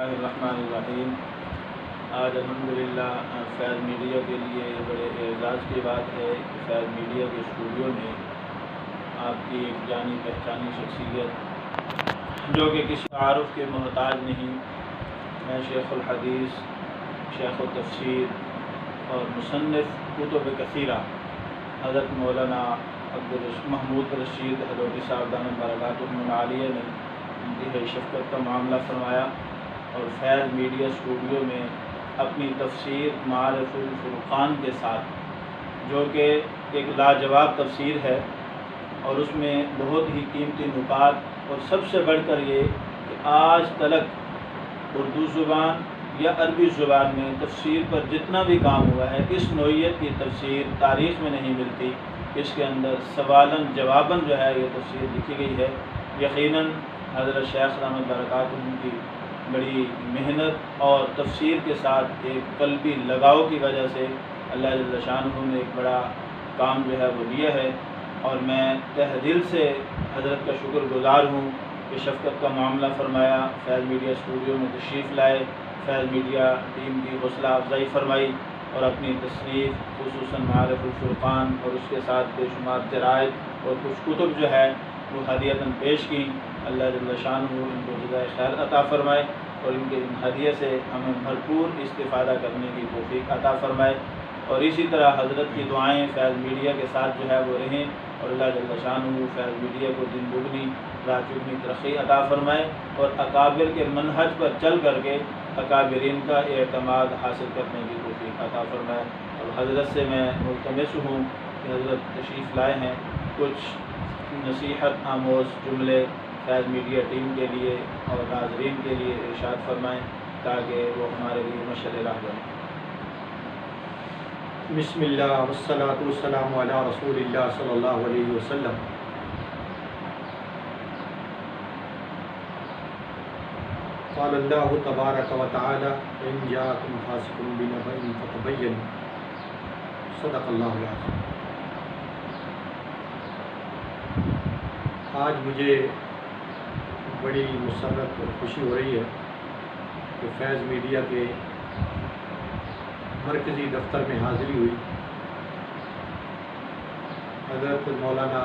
الرحمن آج الحمدللہ فیض میڈیا کے لیے بڑے اعزاز کی بات ہے کہ فیض میڈیا کے اسٹوڈیو میں آپ کی ایک جانی پہچانی شخصیت جو کہ کسی تعارف کے محتاج نہیں، میں شیخ الحدیث، شیخ التفسیر اور مصنف کتب کثیرہ حضرت مولانا محمود رشید حلوی صاحب دامت برکاتہم العالیہ نے انتہائی شفقت کا معاملہ فرمایا اور فیض میڈیا اسٹوڈیو میں اپنی تفسیر معارف الفرقان کے ساتھ، جو کہ ایک لاجواب تفسیر ہے اور اس میں بہت ہی قیمتی نکات، اور سب سے بڑھ کر یہ کہ آج تلک اردو زبان یا عربی زبان میں تفسیر پر جتنا بھی کام ہوا ہے، اس نوعیت کی تفسیر تاریخ میں نہیں ملتی۔ اس کے اندر سوالن جواباً جو ہے یہ تفسیر لکھی گئی ہے۔ یقیناً حضرت شیخ رحمت برکاتہم کی بڑی محنت اور تفسیر کے ساتھ ایک قلبی لگاؤ کی وجہ سے اللہ جل شانہ نے ایک بڑا کام جو ہے وہ لیا ہے، اور میں تہ دل سے حضرت کا شکر گزار ہوں کہ شفقت کا معاملہ فرمایا، فیض میڈیا اسٹوڈیو میں تشریف لائے، فیض میڈیا ٹیم کی حوصلہ افزائی فرمائی اور اپنی تصنیف خصوصاً معارف الفرقان اور اس کے ساتھ بے شمار جرائد اور کچھ کتب جو ہے وہ ہدیتاً پیش کی۔ اللہ جل شانہ ان کو جزائے خیر عطا فرمائے اور ان کے ان ہدیے سے ہمیں بھرپور استفادہ کرنے کی توفیق عطا فرمائے، اور اسی طرح حضرت کی دعائیں فیض میڈیا کے ساتھ جو ہے وہ رہیں، اور اللہ جل شانہ فیض میڈیا کو دن دگنی رات چگنی ترقی عطا فرمائے اور اکابر کے منہج پر چل کر کے اکابرین کا اعتماد حاصل کرنے کی توفیق عطا فرمائے۔ اور حضرت سے میں ملتمس ہوں کہ حضرت تشریف لائے ہیں، کچھ نصیحت آموز جملے فیض میڈیا ٹیم کے لیے اور ناظرین کے لیے ارشاد فرمائیں تاکہ وہ ہمارے لیے مشعل راہ بنیں۔ بسم اللہ والصلاة والسلام علی رسول اللہ صلی اللہ علیہ وسلم۔ قال اللہ تبارک و تعالی ان جاءکم فاسق بنبأ فتبینوا، صدق اللہ العظیم۔ آج مجھے بڑی مسرت اور خوشی ہو رہی ہے کہ فیض میڈیا کے مرکزی دفتر میں حاضری ہوئی۔ حضرت مولانا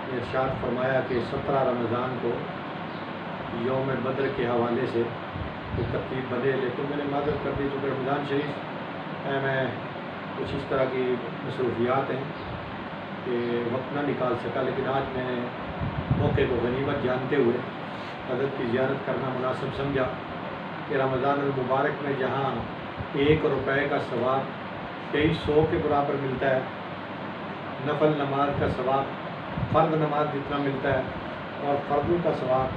نے ارشاد فرمایا کہ 17 رمضان کو یوم بدر کے حوالے سے کوئی ترتیب بنے، لیکن میں نے معذرت کر دی چونکہ رمضان شریف میں کچھ اس طرح کی مصروفیات ہیں کہ وقت نہ نکال سکا، لیکن آج میں نے موقع کو غنیمت جانتے ہوئے حضرت کی زیارت کرنا مناسب سمجھا کہ رمضان المبارک میں جہاں 1 روپے کا ثواب 2300 کے برابر ملتا ہے، نفل نماز کا ثواب فرض نماز جتنا ملتا ہے اور فردوں کا ثواب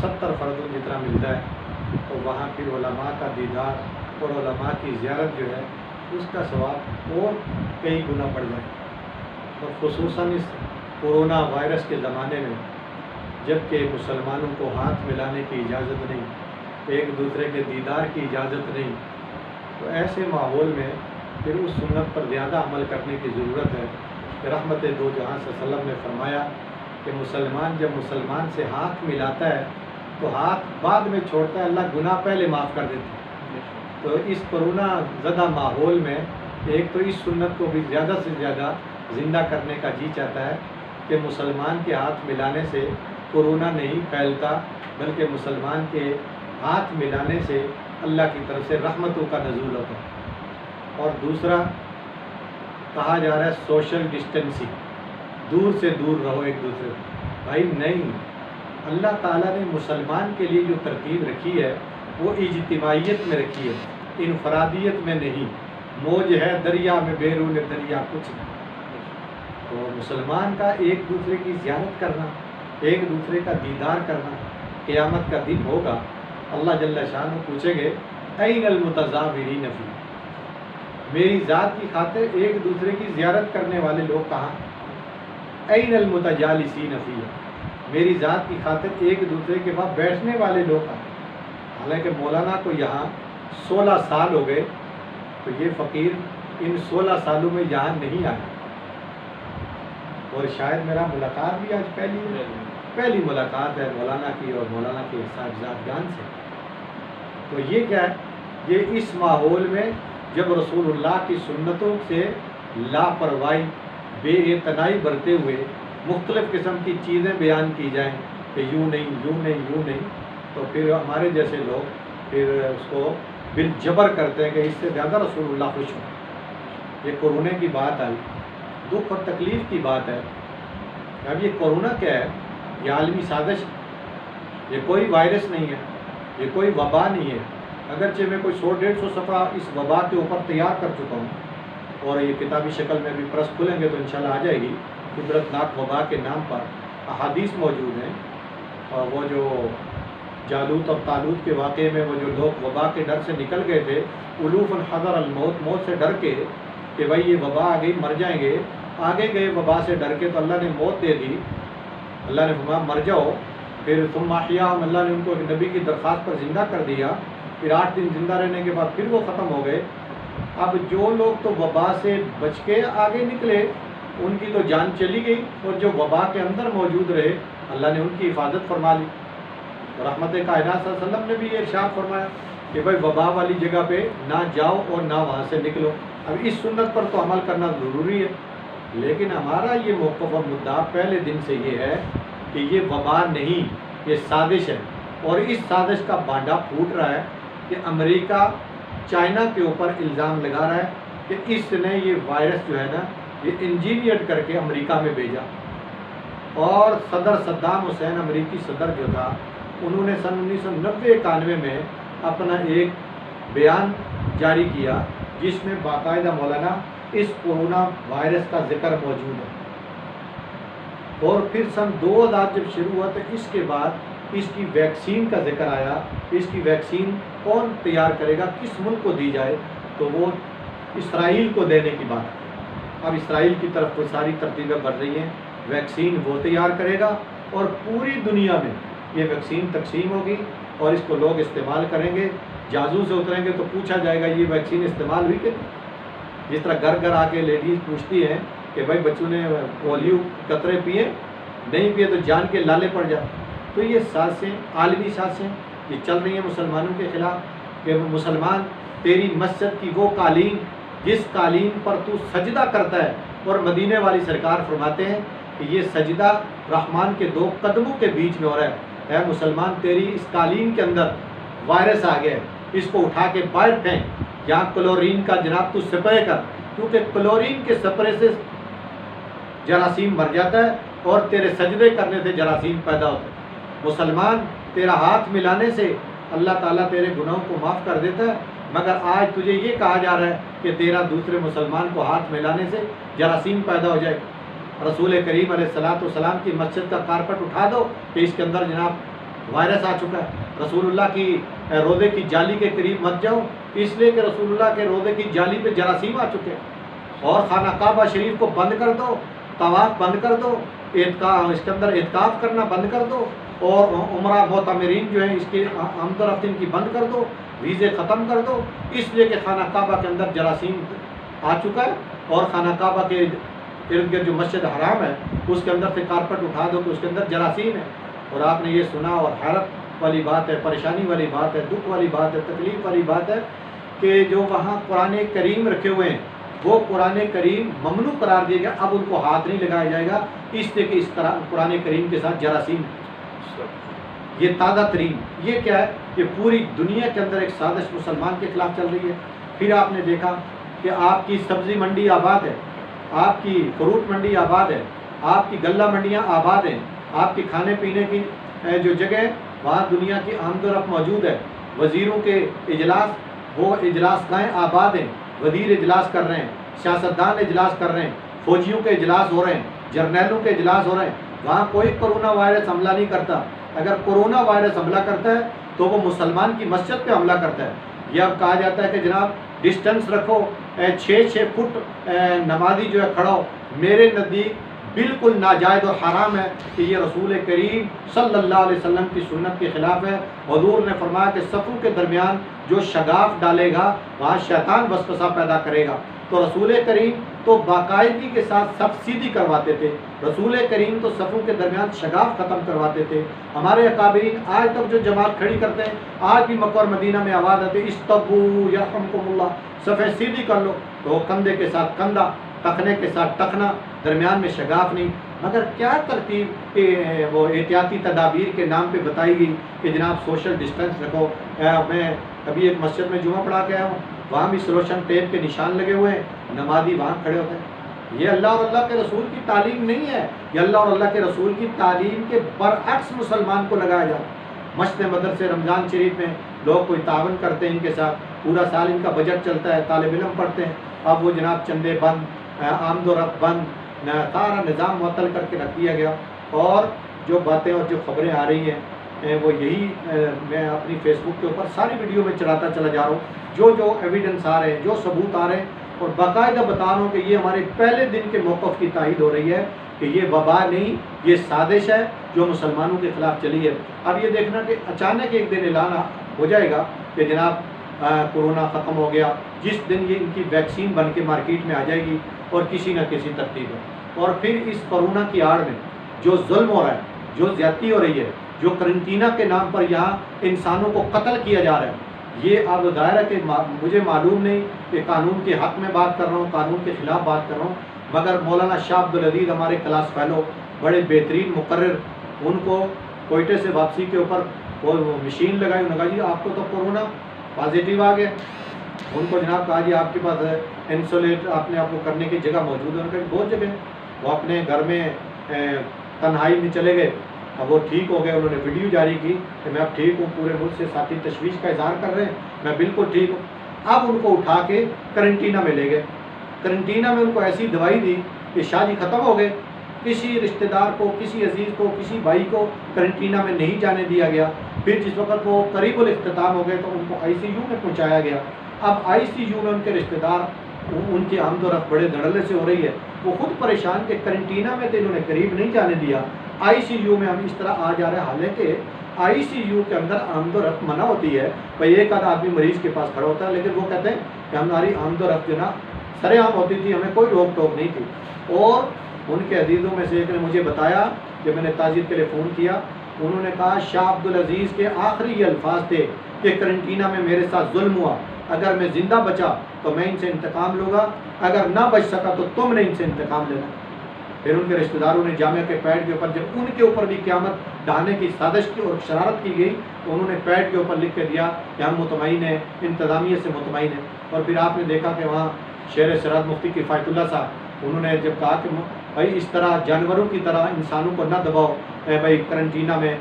70 فردوں جتنا ملتا ہے، تو وہاں پھر علماء کا دیدار اور علماء کی زیارت جو ہے اس کا ثواب اور کئی گنا بڑھ جائے۔ اور خصوصاً اس کورونا وائرس کے زمانے میں جب کہ مسلمانوں کو ہاتھ ملانے کی اجازت نہیں، ایک دوسرے کے دیدار کی اجازت نہیں، تو ایسے ماحول میں پھر اس سنت پر زیادہ عمل کرنے کی ضرورت ہے کہ رحمت دو جہاں صلی اللہ علیہ وسلم نے فرمایا کہ مسلمان جب مسلمان سے ہاتھ ملاتا ہے تو ہاتھ بعد میں چھوڑتا ہے، اللہ گناہ پہلے معاف کر دیتا ہے۔ تو اس کورونا زدہ ماحول میں ایک تو اس سنت کو بھی زیادہ سے زیادہ زندہ کرنے کا جی چاہتا ہے کہ مسلمان کے ہاتھ ملانے سے کورونا نہیں پھیلتا، بلکہ مسلمان کے ہاتھ ملانے سے اللہ کی طرف سے رحمتوں کا نزول ہوتا ہے۔ اور دوسرا کہا جا رہا ہے سوشل ڈسٹینسنگ، دور سے دور رہو ایک دوسرے سے۔ بھائی نہیں، اللہ تعالیٰ نے مسلمان کے لیے جو ترتیب رکھی ہے وہ اجتماعیت میں رکھی ہے، انفرادیت میں نہیں۔ موج ہے دریا میں بیرون دریا کچھ نہیں۔ تو مسلمان کا ایک دوسرے کی زیارت کرنا، ایک دوسرے کا دیدار کرنا، قیامت کا دن ہوگا اللہ جل شانہ پوچھیں گے این المتزاورین فی، میری ذات کی خاطر ایک دوسرے کی زیارت کرنے والے لوگ کہاں؟ این المتجالسین فی، میری ذات کی خاطر ایک دوسرے کے پاس بیٹھنے والے لوگ کہاں؟ حالانکہ مولانا کو یہاں 16 سال ہو گئے، تو یہ فقیر ان 16 سالوں میں یہاں نہیں آیا، اور شاید میرا ملاقات بھی آج پہلی ہے، پہلی ملاقات ہے مولانا کی اور مولانا کے صاحبزادگان سے. تو یہ کیا ہے؟ یہ اس ماحول میں جب رسول اللہ کی سنتوں سے لاپرواہی بے اعتنائی برتے ہوئے مختلف قسم کی چیزیں بیان کی جائیں کہ یوں نہیں یوں نہیں یوں نہیں، تو پھر ہمارے جیسے لوگ پھر اس کو بالجبر کرتے ہیں کہ اس سے زیادہ رسول اللہ خوش ہوں. یہ کورونا کی بات آئی، دکھ اور تکلیف کی بات ہے. اب یہ کورونا کیا ہے؟ یہ عالمی سازش ہے. یہ کوئی وائرس نہیں ہے، یہ کوئی وبا نہیں ہے. اگرچہ میں کوئی 100-150 صفحہ اس وبا کے اوپر تیار کر چکا ہوں، اور یہ کتابی شکل میں بھی پریس کھلیں گے تو انشاءاللہ آ جائے گی. قدرتناک وبا کے نام پر احادیث موجود ہیں، اور وہ جو جالوت اور طالوت کے واقعے میں وہ جو لوگ وبا کے ڈر سے نکل گئے تھے، الوف حذر الموت، موت سے ڈر کے کہ بھائی یہ وبا آ گئی مر جائیں گے، آگے گئے وبا سے ڈر کے تو اللہ نے موت دے دی. اللہ نے فرمایا مر جاؤ. پھر ثم احیاہم، اللہ نے ان کو ایک نبی کی درخواست پر زندہ کر دیا. پھر 8 دن زندہ رہنے کے بعد پھر وہ ختم ہو گئے. اب جو لوگ تو وبا سے بچ کے آگے نکلے ان کی تو جان چلی گئی، اور جو وبا کے اندر موجود رہے اللہ نے ان کی حفاظت فرما لی. رحمت کائنات صلی اللہ علیہ وسلم نے بھی یہ ارشاد فرمایا کہ بھائی وبا والی جگہ پہ نہ جاؤ اور نہ وہاں سے نکلو. اب اس سنت پر تو عمل کرنا ضروری ہے، لیکن ہمارا یہ موقف اور مدعا پہلے دن سے یہ ہے کہ یہ وبا نہیں، یہ سازش ہے. اور اس سازش کا بانڈا پھوٹ رہا ہے کہ امریکہ چائنا کے اوپر الزام لگا رہا ہے کہ اس نے یہ وائرس جو ہے نا یہ انجینئر کر کے امریکہ میں بھیجا. اور صدر صدام حسین امریکی صدر جو تھا، انہوں نے سن 1990-91 میں اپنا ایک بیان جاری کیا جس میں باقاعدہ مولانا اس کورونا وائرس کا ذکر موجود ہے. اور پھر سن 2000 جب شروع ہوا تو اس کے بعد اس کی ویکسین کا ذکر آیا. اس کی ویکسین کون تیار کرے گا، کس ملک کو دی جائے، تو وہ اسرائیل کو دینے کی بات ہے. اب اسرائیل کی طرف کوئی ساری ترتیبیں بڑھ رہی ہیں، ویکسین وہ تیار کرے گا اور پوری دنیا میں یہ ویکسین تقسیم ہوگی اور اس کو لوگ استعمال کریں گے. جازو سے اتریں گے تو پوچھا جائے گا یہ ویکسین استعمال ہوئی کہ نہیں. جس طرح گھر گھر آ کے لیڈیز پوچھتی ہیں کہ بھائی بچوں نے پولیو قطرے پیے، نہیں پیے تو جان کے لالے پڑ جائے. تو یہ سازشیں، عالمی سازشیں یہ چل رہی ہیں مسلمانوں کے خلاف کہ مسلمان تیری مسجد کی وہ قالین جس قالین پر تو سجدہ کرتا ہے، اور مدینے والی سرکار فرماتے ہیں کہ یہ سجدہ رحمان کے 2 قدموں کے بیچ میں ہو رہا ہے. اے مسلمان تیری اس قالین کے اندر وائرس آ گیا ہے، اس کو اٹھا کے باہر پھینک، یہاں کلورین کا جناب تو سپرے کر، کیونکہ کلورین کے سپرے سے جراثیم مر جاتا ہے اور تیرے سجدے کرنے سے جراثیم پیدا ہوتے ہیں. مسلمان تیرا ہاتھ ملانے سے اللہ تعالیٰ تیرے گناہوں کو معاف کر دیتا ہے، مگر آج تجھے یہ کہا جا رہا ہے کہ تیرا دوسرے مسلمان کو ہاتھ ملانے سے جراثیم پیدا ہو جائے. رسول کریم علیہ السلام کی مسجد کا کارپٹ اٹھا دو کہ اس کے اندر جناب وائرس آ چکا ہے. رسول اللہ کی روضے کی جالی کے قریب مت جاؤ، اس لیے کہ رسول اللہ کے روضے کی جالی پہ جراثیم آ چکے ہیں. اور خانہ کعبہ شریف کو بند کر دو، طواف بند کر دو، اس کے اندر اعتکاف کرنا بند کر دو، اور عمرہ معتمرین جو ہیں اس کی آمد و رفت ان کی بند کر دو، ویزے ختم کر دو، اس لیے کہ خانہ کعبہ کے اندر جراثیم آ چکا ہے. اور خانہ کعبہ کے ارد گرد جو مسجد حرام ہے اس کے اندر سے کارپٹ اٹھا دو تو اس کے اندر جراثیم ہے. اور آپ نے یہ سنا، اور حیرت والی بات ہے، پریشانی والی بات ہے، دکھ والی بات ہے، تکلیف والی بات ہے کہ جو وہاں قرآن کریم رکھے ہوئے ہیں وہ قرآن کریم ممنوع قرار دیا گیا. اب ان کو ہاتھ نہیں لگایا جائے گا اس لیے کہ اس قرآن کریم کے ساتھ جراثیم ہے. یہ تازہ ترین، یہ کیا ہے؟ یہ پوری دنیا کے اندر ایک سازش مسلمان کے خلاف چل رہی ہے. پھر آپ نے دیکھا کہ آپ کی سبزی منڈی آباد ہے، آپ کی فروٹ منڈی آباد ہے، آپ کی غلہ منڈیاں آباد ہیں، آپ کی کھانے پینے کی جو جگہ وہاں دنیا کی آمد و رفت موجود ہے. وزیروں کے اجلاس، وہ اجلاس گاہیں آباد ہیں، وزیر اجلاس کر رہے ہیں، سیاستدان اجلاس کر رہے ہیں، فوجیوں کے اجلاس ہو رہے ہیں، جرنیلوں کے اجلاس ہو رہے ہیں. وہاں کوئی کرونا وائرس حملہ نہیں کرتا. اگر کرونا وائرس حملہ کرتا ہے تو وہ مسلمان کی مسجد پہ حملہ کرتا ہے. یہ اب کہا جاتا ہے کہ جناب ڈسٹنس رکھو، 6 فٹ نمازی جو ہے کھڑا ہو. میرے نزدیک بالکل ناجائز اور حرام ہے کہ یہ رسول کریم صلی اللہ علیہ وسلم کی سنت کے خلاف ہے. حضور نے فرمایا کہ صفوں کے درمیان جو شگاف ڈالے گا وہاں شیطان وسوسہ پیدا کرے گا. تو رسول کریم تو باقاعدگی کے ساتھ صف سیدھی کرواتے تھے. رسول کریم تو صفوں کے درمیان شگاف ختم کرواتے تھے. ہمارے اکابرین آج تک جو جماعت کھڑی کرتے ہیں، آج بھی مکہ اور مدینہ میں آواز آتی ہے استووا یرحمکم اللہ، صفیں سیدھی کر لو. تو کندھے کے ساتھ کندھا، ٹخنے کے ساتھ ٹخنا، درمیان میں شگاف نہیں. مگر کیا ترتیب وہ احتیاطی تدابیر کے نام پہ بتائی گئی کہ جناب سوشل ڈسٹینس رکھو. میں ابھی ایک مسجد میں جمعہ پڑھا کے آیا ہوں، وہاں بھی سلوشن ٹیپ کے نشان لگے ہوئے ہیں، نمازی وہاں کھڑے ہوتے ہیں. یہ اللہ اور اللہ کے رسول کی تعلیم نہیں ہے. یہ اللہ اور اللہ کے رسول کی تعلیم کے برعکس مسلمان کو لگایا جاتا ہے. مشت مدرسے رمضان شریف میں لوگ کوئی تعاون کرتے ہیں ان کے ساتھ، پورا سال ان کا بجٹ چلتا ہے، طالب علم پڑھتے ہیں. اب وہ جناب چندے بند، آمد و رفت بند، سارا نظام معطل کر کے رکھ دیا گیا. اور جو باتیں اور جو خبریں آ رہی ہیں وہ یہی میں اپنی فیس بک کے اوپر ساری ویڈیو میں چلاتا چلا جا رہا ہوں، جو ایویڈنس آ رہے ہیں، جو ثبوت آ رہے ہیں، اور باقاعدہ بتا رہا ہوں کہ یہ ہمارے پہلے دن کے موقف کی تائید ہو رہی ہے کہ یہ وبا نہیں، یہ سازش ہے جو مسلمانوں کے خلاف چلی ہے. اب یہ دیکھنا کہ اچانک ایک دن اعلان ہو جائے گا کہ جناب کورونا ختم ہو گیا، جس دن یہ ان کی ویکسین بن کے مارکیٹ میں آ جائے گی اور کسی نہ کسی ترتیب ہے. اور پھر اس کورونا کی آڑ میں جو ظلم ہو رہا ہے، جو زیادتی ہو رہی ہے، جو کرنٹینہ کے نام پر یہاں انسانوں کو قتل کیا جا رہا ہے، یہ اب ظاہر ہے کہ مجھے معلوم نہیں کہ قانون کے حق میں بات کر رہا ہوں، قانون کے خلاف بات کر رہا ہوں، مگر مولانا شاہ عبدالعزیز ہمارے کلاس فیلو، بڑے بہترین مقرر، ان کو کوئٹے سے واپسی کے اوپر وہ مشین لگائی، انہوں نے کہا جی آپ کو تو کورونا پازیٹیو آ گیا. ان کو جناب کہا جی آپ کے پاس انسولیٹ اپنے آپ کو کرنے کی جگہ موجود ہے. انہوں نے کہا بہت جگہ. وہ اپنے گھر میں تنہائی میں چلے گئے. اب وہ ٹھیک ہو گئے، انہوں نے ویڈیو جاری کی کہ میں اب ٹھیک ہوں، پورے ملک سے ساتھی تشویش کا اظہار کر رہے ہیں، میں بالکل ٹھیک ہوں. اب ان کو اٹھا کے کرنٹینہ میں لے گئے. کرنٹینہ میں ان کو ایسی دوائی دی کہ شاہ جی ختم ہو گئے. کسی رشتہ دار کو، کسی عزیز کو، کسی بھائی کو کرنٹینہ میں نہیں جانے دیا گیا. پھر جس وقت وہ قریب الاختتام ہو گئے تو ان کو آئی سی یو میں پہنچایا گیا. اب آئی سی یو میں ان کے رشتہ دار، ان کی آمد و رفت بڑے دھڑلے سے ہو رہی ہے. وہ خود پریشان کہ کرنٹینہ میں تو انہوں نے قریب نہیں جانے دیا، آئی سی یو میں ہم اس طرح آ جا رہے ہیں. حالانکہ آئی سی یو کے اندر آمد و رفت منع ہوتی ہے. بھائی ایک آدھ آدمی مریض کے پاس کھڑا ہوتا ہے، لیکن وہ کہتے ہیں کہ ہماری آمد و رفت جو نا سرے عام ہوتی تھی، ہمیں کوئی روک ٹوک نہیں تھی. اور ان کے عزیزوں میں سے ایک نے مجھے بتایا کہ میں نے تعزیت کے لیے فون کیا، انہوں نے کہا شاہ عبدالعزیز کے آخری یہ الفاظ تھے کہ کرنٹینہ میں میرے ساتھ ظلم ہوا، اگر میں زندہ بچا تو میں ان سے انتقام لوں گا، اگر نہ بچ سکا تو تم نے ان سے انتقام لینا. پھر ان کے رشتہ داروں نے جامعہ کے پیڈ کے اوپر، جب ان کے اوپر بھی قیامت ڈھانے کی سازش کی اور شرارت کی گئی تو انہوں نے پیڈ کے اوپر لکھ کے دیا کہ ہم مطمئن ہیں، انتظامیہ سے مطمئن ہیں. اور پھر آپ نے دیکھا کہ وہاں شیر سرحد مفتی کفایت اللہ صاحب، انہوں نے جب کہا کہ بھائی اس طرح جانوروں کی طرح انسانوں کو نہ دباؤ، بھائی کرنٹینہ میں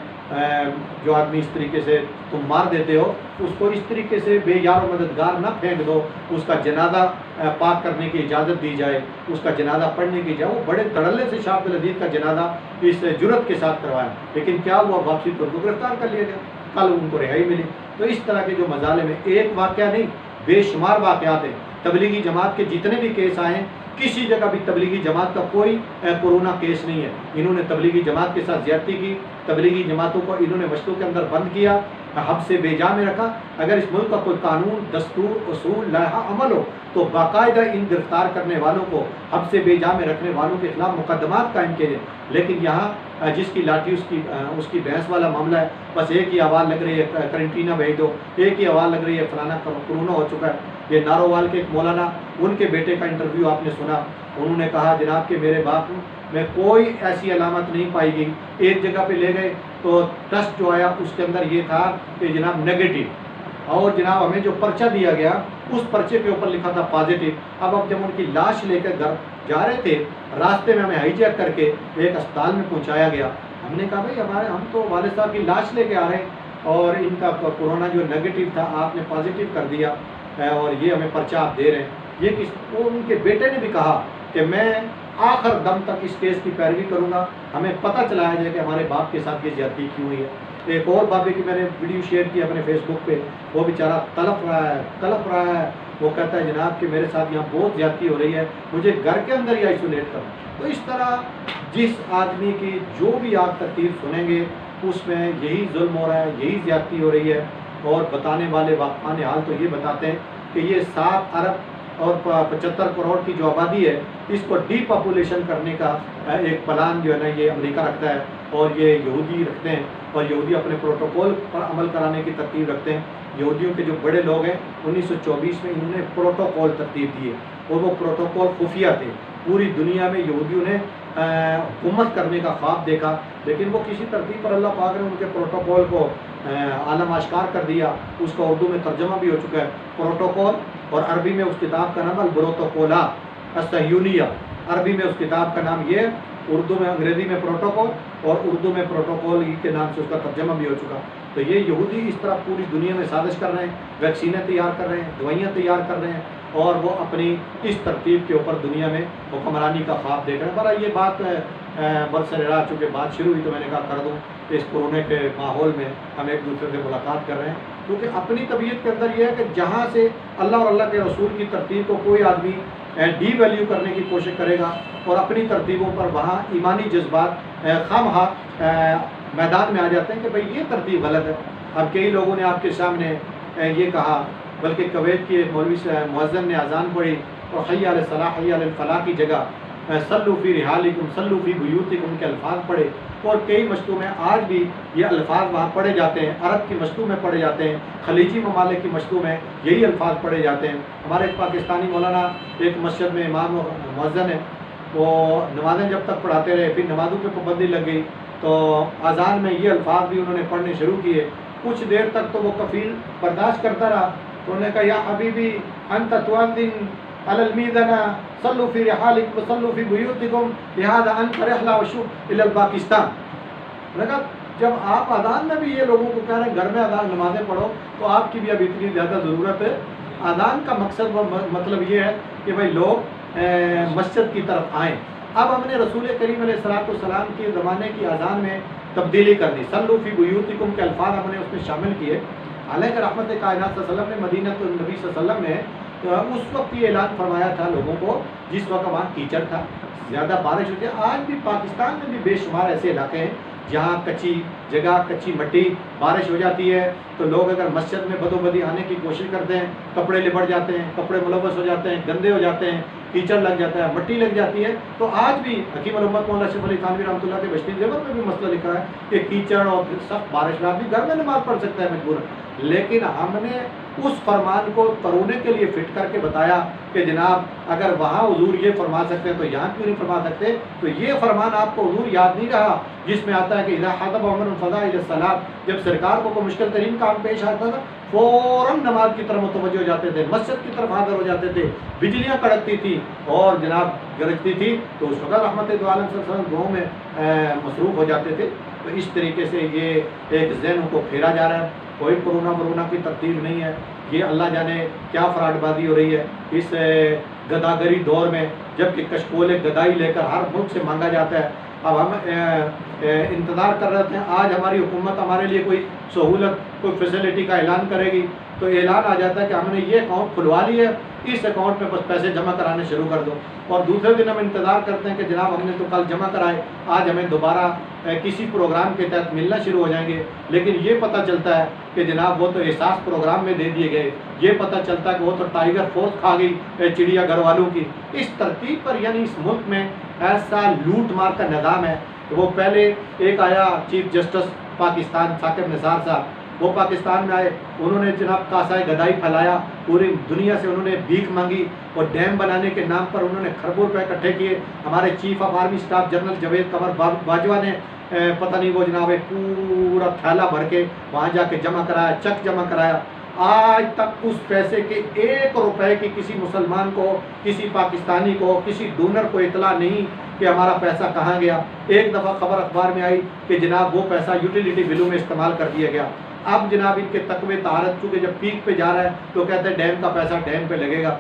جو آدمی اس طریقے سے تم مار دیتے ہو اس کو اس طریقے سے بے یار و مددگار نہ پھینک دو، اس کا جنازہ پاک کرنے کی اجازت دی جائے، اس کا جنازہ پڑھنے کی جائے. وہ بڑے تڑلے سے شاہ عبدالعزیز کا جنازہ اس جرت کے ساتھ کروایا، لیکن کیا ہوا، واپسی تو ان کو گرفتار کر لیا گیا، کل ان کو رہائی ملی. تو اس طرح کے جو مظالم ہیں، ایک واقعہ نہیں بے شمار واقعات ہیں. تبلیغی جماعت کے جتنے بھی کیس آئے ہیں، کسی جگہ بھی تبلیغی جماعت کا کوئی کورونا کیس نہیں ہے. انہوں نے تبلیغی جماعت کے ساتھ زیادتی کی، تبلیغی جماعتوں کو انہوں نے مشتوں کے اندر بند کیا، حب سے بے جا میں رکھا. اگر اس ملک کا کوئی قانون، دستور، اصول، لائحہ عمل ہو تو باقاعدہ ان گرفتار کرنے والوں کو، حب سے بے جا میں رکھنے والوں کے خلاف مقدمات قائم کیے جائیں. لیکن یہاں جس کی لاٹھی اس کی بحث والا معاملہ ہے. بس ایک ہی آواز لگ رہی ہے کرنٹینہ بھیج دو، ایک ہی آواز لگ رہی ہے فلانا کورونا ہو چکا ہے. یہ نارووال کے ایک مولانا، ان کے بیٹے کا انٹرویو آپ نے سنا، انہوں نے کہا جناب کہ میرے باپ میں کوئی ایسی علامت نہیں پائی گئی. ایک جگہ پہ لے گئے تو ٹیسٹ جو آیا اس کے اندر یہ تھا کہ جناب نیگیٹو، اور جناب ہمیں جو پرچہ دیا گیا اس پرچے کے اوپر لکھا تھا پازیٹیو. اب جب ان کی لاش لے کر گھر جا رہے تھے، راستے میں ہمیں ہائی جیک کر کے ایک اسپتال میں پہنچایا گیا. ہم نے کہا بھائی ہم تو والد صاحب کی لاش لے کے آ رہے ہیں اور ان کا کورونا جو نیگیٹو تھا آپ نے پازیٹیو کر دیا اور یہ ہمیں پرچہ آپ دے رہے ہیں. یہ ان کے بیٹے نے بھی کہا کہ میں آخر دم تک اس کیس کی پیروی کروں گا، ہمیں پتہ چلایا جائے کہ ہمارے باپ کے ساتھ یہ زیادتی کیوں ہوئی ہے. ایک اور بابے کی میں نے ویڈیو شیئر کی اپنے فیس بک پہ، وہ بیچارہ تڑپ رہا ہے. وہ کہتا ہے جناب کہ میرے ساتھ یہاں بہت زیادتی ہو رہی ہے، مجھے گھر کے اندر ہی آئسولیٹ کرو. تو اس طرح جس آدمی کی جو بھی آپ ترتیب سنیں گے اس میں یہی ظلم ہو رہا ہے، یہی زیادتی ہو رہی ہے. اور بتانے والے واقعان حال تو یہ بتاتے ہیں کہ یہ 7 ارب اور 75 کروڑ کی جو آبادی ہے اس کو ڈی پاپولیشن کرنے کا ایک پلان جو ہے نا یہ امریکہ رکھتا ہے اور یہ یہودی رکھتے ہیں، اور یہودی اپنے پروٹوکول پر عمل کرانے کی ترتیب رکھتے ہیں۔ یہودیوں کے جو بڑے لوگ ہیں 1924 میں انہوں نے پروٹوکول ترتیب دیے اور وہ پروٹوکول خفیہ تھے۔ پوری دنیا میں یہودیوں نے حکومت کرنے کا خواب دیکھا، لیکن وہ کسی ترتیب پر اللہ پاک نے ان کے پروٹوکول کو عالم آشکار کر دیا۔ اس کا اردو میں ترجمہ بھی ہو چکا ہے پروٹوکول، اور عربی میں اس کتاب کا نام البروتوکولات الصہیونیہ، عربی میں اس کتاب کا نام یہ، اردو میں انگریزی میں پروٹوکول اور اردو میں پروٹوکول کے نام سے اس کا ترجمہ بھی ہو چکا۔ تو یہ یہودی اس طرح پوری دنیا میں سازش کر رہے ہیں، ویکسینیں تیار کر رہے ہیں، دوائیاں تیار کر رہے ہیں، اور وہ اپنی اس ترتیب کے اوپر دنیا میں حکمرانی کا خواب دیکھ رہے ہیں۔ برا یہ بات برسر چونکہ بات شروع ہوئی تو میں نے کہا کر دوں، اس کورونا کے ماحول میں ہم ایک دوسرے سے ملاقات کر رہے ہیں، کیونکہ اپنی طبیعت کے اندر یہ ہے کہ جہاں سے اللہ اور اللہ کے رسول کی ترتیب کو کوئی آدمی ڈی ویلیو کرنے کی کوشش کرے گا اور اپنی ترتیبوں پر وہاں ایمانی جذبات خواہ میدان میں آ جاتے ہیں کہ بھئی یہ ترتیب غلط ہے۔ اب کئی لوگوں نے آپ کے سامنے یہ کہا، بلکہ کویت کی ایک مولوی مؤذن نے اذان پڑھی اور حی علی الصلاح حی علی الفلاح کی جگہ صلوا فی رحالکم صلوا فی بیوتکم کے الفاظ پڑھے، اور کئی مشتوں میں آج بھی یہ الفاظ وہاں پڑھے جاتے ہیں، عرب کی مشتوں میں پڑھے جاتے ہیں، خلیجی ممالک کی مشتوں میں یہی الفاظ پڑھے جاتے ہیں۔ ہمارے ایک پاکستانی مولانا ایک مسجد میں امام مؤذن ہے، وہ نمازیں جب تک پڑھاتے رہے، پھر نمازوں پہ پابندی لگ گئی تو اذان میں یہ الفاظ بھی انہوں نے پڑھنے شروع کیے۔ کچھ دیر تک تو وہ کفیل برداشت کرتا رہا، تو انہوں نے کہا یا حبیبی انت تؤذن علی المیدنا صلوا فی رحالکم صلوا فی بیوتکم لہذا انت رحلہ وشوف الی الپاکستان۔ میں نے کہا جب آپ اذان میں بھی یہ لوگوں کو کہہ رہے ہیں گھر میں اذان نمازیں پڑھو، تو آپ کی بھی اب اتنی زیادہ ضرورت ہے۔ اذان کا مقصد مطلب یہ ہے کہ بھائی لوگ مسجد کی طرف آئیں۔ اب ہم نے رسول کریم علیہ السلام کے زمانے کی اذان میں تبدیلی کر دی، صلوا فی بیوتکم کے الفاظ ہم نے اس میں شامل کیے، حالانکہ رحمت کائنات صلی اللہ علیہ وسلم نے مدینہ النبی صلی اللہ علیہ وسلم میں اس وقت یہ اعلان فرمایا تھا لوگوں کو جس وقت وہاں کیچڑ تھا، زیادہ بارش ہوتی ہے۔ آج بھی پاکستان میں بھی بے شمار ایسے علاقے ہیں جہاں کچی جگہ، کچی مٹی، بارش ہو جاتی ہے تو لوگ اگر مسجد میں بدو بدی آنے کی کوشش کرتے ہیں، کپڑے لبڑ جاتے ہیں، کپڑے ملوث ہو جاتے ہیں، گندے ہو جاتے ہیں، کیچڑ لگ جاتا ہے، مٹی لگ جاتی ہے۔ تو آج بھی حکیم الامت مولانا اشرف علی تھانوی رحمۃ اللہ کے بشتی زیور میں بھی مسئلہ لکھا ہے کہ کیچڑ اور سخت بارش میں آدمی گھر میں نماز پڑھ سکتا ہے مجبور، لیکن ہم نے اس فرمان کو کرونے کے لیے فٹ کر کے بتایا کہ جناب اگر وہاں حضور یہ فرما سکتے ہیں تو یہاں کیوں نہیں فرما سکتے؟ تو یہ فرمان آپ کو حضور یاد نہیں رہا جس میں آتا ہے کہ اذا حضب عمر فضا الی الصلاۃ، جب سرکار کو کوئی مشکل ترین کام پیش آتا تھا فوراً نماز کی طرف متوجہ ہو جاتے تھے، مسجد کی طرف حاضر ہو جاتے تھے، بجلیاں کڑکتی تھی اور جناب گرجتی تھی تو اس وقت رحمت دو عالم صلی اللہ علیہ وسلم گاؤں میں مصروف ہو جاتے تھے۔ تو اس طریقے سے یہ ایک ذہنوں کو پھیرا جا رہا ہے، کوئی کرونا کی ترتیب نہیں ہے، یہ اللہ جانے کیا فراڈ بازی ہو رہی ہے اس گداگری دور میں، جبکہ کشکول گدائی لے کر ہر ملک سے مانگا جاتا ہے۔ اب ہم انتظار کر رہے تھے آج ہماری حکومت ہمارے لیے کوئی سہولت، کوئی فیسلٹی کا اعلان کرے گی تو اعلان آ جاتا ہے کہ ہم نے یہ اکاؤنٹ کھلوا لی ہے، اس اکاؤنٹ میں بس پیسے جمع کرانے شروع کر دو، اور دوسرے دن ہم انتظار کرتے ہیں کہ جناب ہم نے تو کل جمع کرائے، آج ہمیں دوبارہ کسی پروگرام کے تحت ملنا شروع ہو جائیں گے۔ لیکن یہ پتہ چلتا ہے کہ جناب وہ تو احساس پروگرام میں دے دیے گئے، یہ پتہ چلتا ہے کہ وہ تو ٹائیگر فورس کھا گئی چڑیا گھر والوں کی۔ اس ترتیب پر یعنی اس ملک میں ایسا لوٹ مار کا نظام ہے۔ وہ پہلے ایک آیا چیف جسٹس پاکستان ثاقب نثار صاحب، وہ پاکستان میں آئے، انہوں نے جناب کاسائے گدائی پھیلایا، پوری دنیا سے انہوں نے بھیک مانگی اور ڈیم بنانے کے نام پر انہوں نے کھربوں روپے اکٹھے کیے۔ ہمارے chief of army staff general Javed Qamar Bajwa نے پتہ نہیں وہ جناب ایک پورا تھیلا بھر کے وہاں جا کے جمع کرایا، چیک جمع کرایا۔ آج تک اس پیسے کے 1 روپے کی کسی مسلمان کو، کسی پاکستانی کو، کسی ڈونر کو اطلاع نہیں کہ ہمارا پیسہ کہاں گیا۔ ایک دفعہ خبر اخبار میں آئی کہ جناب وہ پیسہ یوٹیلیٹی بلوں میں استعمال کر دیا گیا۔ اب جناب ان کے تقوی طہارت چونکہ جب پیک پہ جا رہا ہے تو کہتے ہیں ڈیم کا پیسہ ڈیم پہ لگے گا،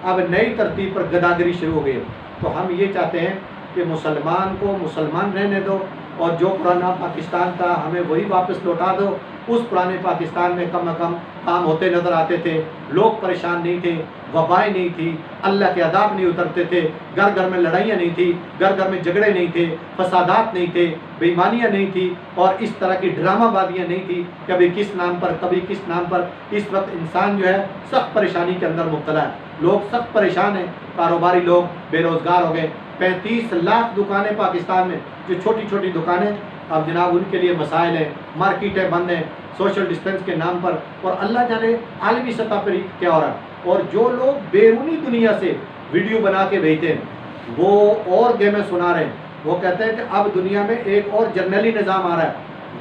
اب نئی ترتیب پر گداگری شروع ہو گئی۔ تو ہم یہ چاہتے ہیں کہ مسلمان کو مسلمان رہنے دو، اور جو پرانا پاکستان تھا ہمیں وہی واپس لوٹا دو۔ اس پرانے پاکستان میں کم از کم کام ہوتے نظر آتے تھے، لوگ پریشان نہیں تھے، وبائیں نہیں تھی، اللہ کے عذاب نہیں اترتے تھے، گھر گھر میں لڑائیاں نہیں تھی، گھر گھر میں جھگڑے نہیں تھے، فسادات نہیں تھے، بے ایمانیاں نہیں تھی، اور اس طرح کی ڈرامہ بازیاں نہیں تھی، کبھی کس نام پر کبھی کس نام پر۔ اس وقت انسان جو ہے سخت پریشانی کے اندر مبتلا ہے۔ لوگ سخت پریشان ہیں، کاروباری لوگ بے روزگار ہو گئے. 35 لاکھ دکانیں پاکستان میں جو چھوٹی چھوٹی دکانیں، اب جناب ان کے لیے مسائل ہیں، مارکیٹیں بند ہیں سوشل ڈسٹینس کے نام پر، اور اللہ جانے عالمی سطح پر کیا ہو رہا ہے. اور جو لوگ بیرونی دنیا سے ویڈیو بنا کے بھیجتے ہیں وہ اور گیمیں سنا رہے ہیں. وہ کہتے ہیں کہ اب دنیا میں ایک اور جرنلی نظام آ رہا ہے،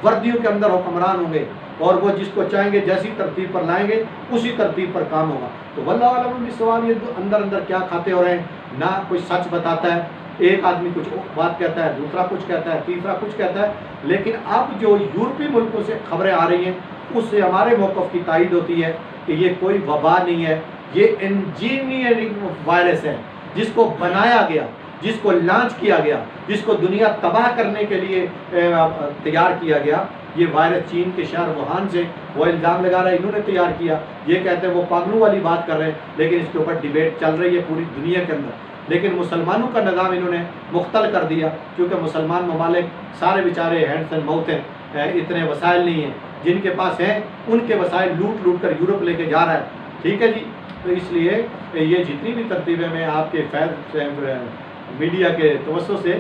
وردیوں کے اندر حکمران ہوں گے اور وہ جس کو چاہیں گے جیسی ترتیب پر لائیں گے اسی ترتیب پر کام ہوگا. تو واللہ عالم بالصواب، یہ اندر اندر کیا کھاتے ہو رہے ہیں، نہ کوئی سچ بتاتا ہے. ایک آدمی کچھ بات کہتا ہے، دوسرا کچھ کہتا ہے، تیسرا کچھ کہتا ہے. لیکن اب جو یورپی ملکوں سے خبریں آ رہی ہیں اس سے ہمارے موقف کی تائید ہوتی ہے کہ یہ کوئی وبا نہیں ہے، یہ انجینئرنگ وائرس ہے جس کو بنایا گیا، جس کو لانچ کیا گیا، جس کو دنیا تباہ کرنے کے لیے تیار کیا گیا. یہ وائرس چین کے شہر ووہان سے، وہ الزام لگا رہا ہے انہوں نے تیار کیا. یہ کہتے ہیں وہ پاگلوں والی بات کر رہے ہیں، لیکن اس کے اوپر ڈیبیٹ چل رہی ہے پوری دنیا کے اندر. لیکن مسلمانوں کا نظام انہوں نے مختل کر دیا، کیونکہ مسلمان ممالک سارے بیچارے ہینڈس اینڈ ماؤتھ ہیں، اتنے وسائل نہیں ہیں. جن کے پاس ہیں ان کے وسائل لوٹ لوٹ کر یورپ لے کے جا رہا ہے. ٹھیک ہے جی. تو اس لیے یہ جتنی بھی ترتیبیں میں آپ کے میڈیا کے توسط سے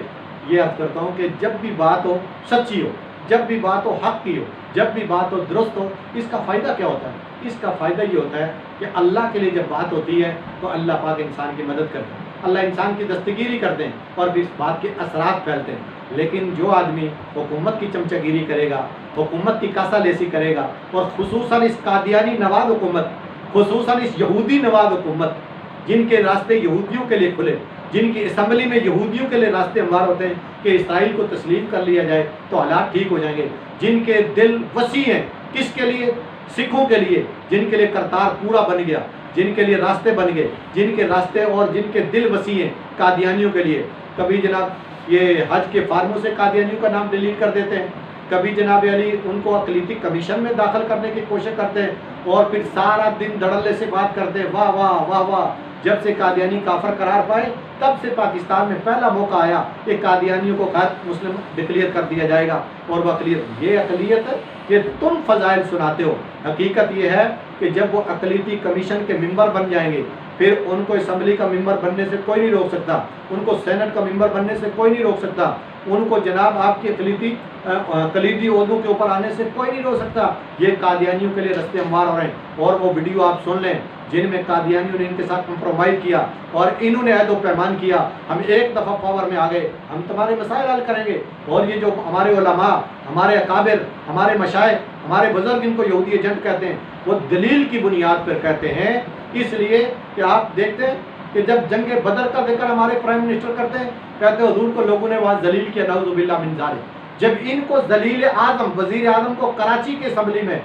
یہ عرض کرتا ہوں کہ جب بھی بات ہو سچی ہو، جب بھی بات ہو حق کی ہو، جب بھی بات ہو درست ہو، اس کا فائدہ کیا ہوتا ہے؟ اس کا فائدہ یہ ہوتا ہے کہ اللہ کے لیے جب بات ہوتی ہے تو اللہ پاک انسان کی مدد کرتے ہیں، اللہ انسان کی دستگیری کرتے ہیں اور پھر اس بات کے اثرات پھیلتے ہیں. لیکن جو آدمی حکومت کی چمچہ گیری کرے گا، حکومت کی کاسا لیسی کرے گا، اور خصوصاً اس قادیانی نواز حکومت، خصوصاً اس یہودی نواز حکومت جن کے راستے یہودیوں کے لیے کھلے، جن کی اسمبلی میں یہودیوں کے لیے راستے ہموار ہوتے ہیں کہ اسرائیل کو تسلیم کر لیا جائے تو حالات ٹھیک ہو جائیں گے. جن کے دل وسیع ہیں، کس کے لیے؟ سکھوں کے لیے، جن کے لیے کرتار پورا بن گیا، جن کے لیے راستے بن گئے، جن کے راستے اور جن کے دل وسیع ہیں قادیانیوں کے لیے. کبھی جناب یہ حج کے فارموں سے قادیانیوں کا نام ڈیلیٹ کر دیتے ہیں، کبھی جناب علی ان کو اقلیتی کمیشن میں داخل کرنے کی کوشش کرتے ہیں، اور پھر سارا دن دھڑلے سے بات کرتے ہیں واہ واہ واہ واہ. جب سے قادیانی کافر قرار پائے تب سے پاکستان میں پہلا موقع آیا کہ قادیانیوں کو غیر مسلم ڈکلیئر کر دیا جائے گا، اور وہ اقلیت، یہ اقلیت ہے کہ تم فضائل سناتے ہو. حقیقت یہ ہے کہ جب وہ اقلیتی کمیشن کے ممبر بن جائیں گے پھر ان کو اسمبلی کا ممبر بننے سے کوئی نہیں روک سکتا، ان کو سینٹ کا ممبر بننے سے کوئی نہیں روک سکتا، ان کو جناب آپ کی کلیدی عہدوں کے اوپر آنے سے کوئی نہیں روک سکتا. یہ قادیانیوں کے لیے رستے ہموار ہو رہے ہیں. اور وہ ویڈیو آپ سن لیں جن میں قادیانیوں نے ان کے ساتھ کمپرومائز کیا اور انہوں نے عہد و پیمان کیا، ہم ایک دفعہ پاور میں آ گئے، ہم تمہارے مسائل حل کریں گے. اور یہ جو ہمارے علماء، ہمارے اکابر، ہمارے مشائخ، ہمارے بزرگ ان کو یہودی ایجنٹ کہتے ہیں، وہ دلیل کی بنیاد پر کہتے ہیں. اس لیے کہ آپ دیکھتے ہیں کہ جب جنگ بدر کا ذکر ہمارے پرائم منسٹر کرتے ہیں، کہتے ہیں حضور کو لوگوں نے وہاں ذلیل کیا، نعوذ باللہ من ذالک. جب ان کو ذلیل اعظم، وزیر اعظم کو کراچی کے اسمبلی میں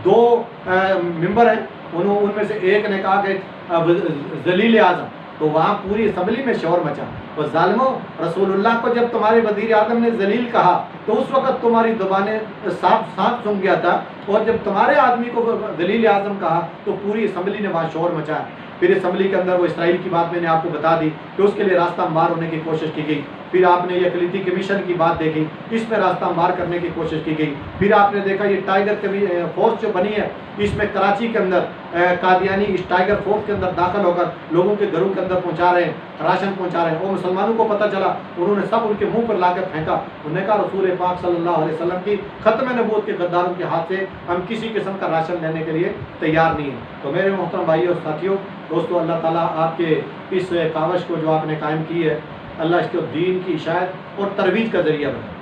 2 ممبر ہیں، ان میں سے ایک نے کہا کہ ذلیل اعظم، تو وہاں پوری اسمبلی میں شور مچا. اور ظالموں، رسول اللہ کو جب تمہارے وزیر اعظم نے ذلیل کہا تو اس وقت تمہاری زبانیں صاف سن گیا تھا، اور جب تمہارے آدمی کو ذلیل اعظم کہا تو پوری اسمبلی نے وہاں شور مچایا. پھر اسمبلی کے اندر وہ اسرائیل کی بات میں نے آپ کو بتا دی کہ اس کے لیے راستہ ہموار ہونے کی کوشش کی گئی. پھر آپ نے یہ اقلیتی کمیشن کی بات دیکھی، اس میں راستہ ہموار کرنے کی کوشش کی گئی. پھر آپ نے دیکھا یہ ٹائیگر فورس جو بنی ہے، اس میں کراچی کے اندر قادیانی اس ٹائیگر فورس کے اندر داخل ہو کر لوگوں کے گھروں کے اندر پہنچا رہے ہیں، راشن پہنچا رہے ہیں. اور مسلمانوں کو پتہ چلا، انہوں نے سب ان کے منہ پر لا کر پھینکا. انہوں نے کہا رسول پاک صلی اللہ علیہ وسلم کی ختم نبوت کے غداروں کے ہاتھ سے ہم کسی قسم کا راشن لینے کے لیے تیار نہیں ہیں. تو میرے محترم بھائیوں اور ساتھیوں، دوستو، اللہ تعالیٰ آپ کے اس کاوش کو جو آپ نے قائم کی ہے، اللہ اس کو دین کی اشاعت اور ترویج کا ذریعہ بنائے.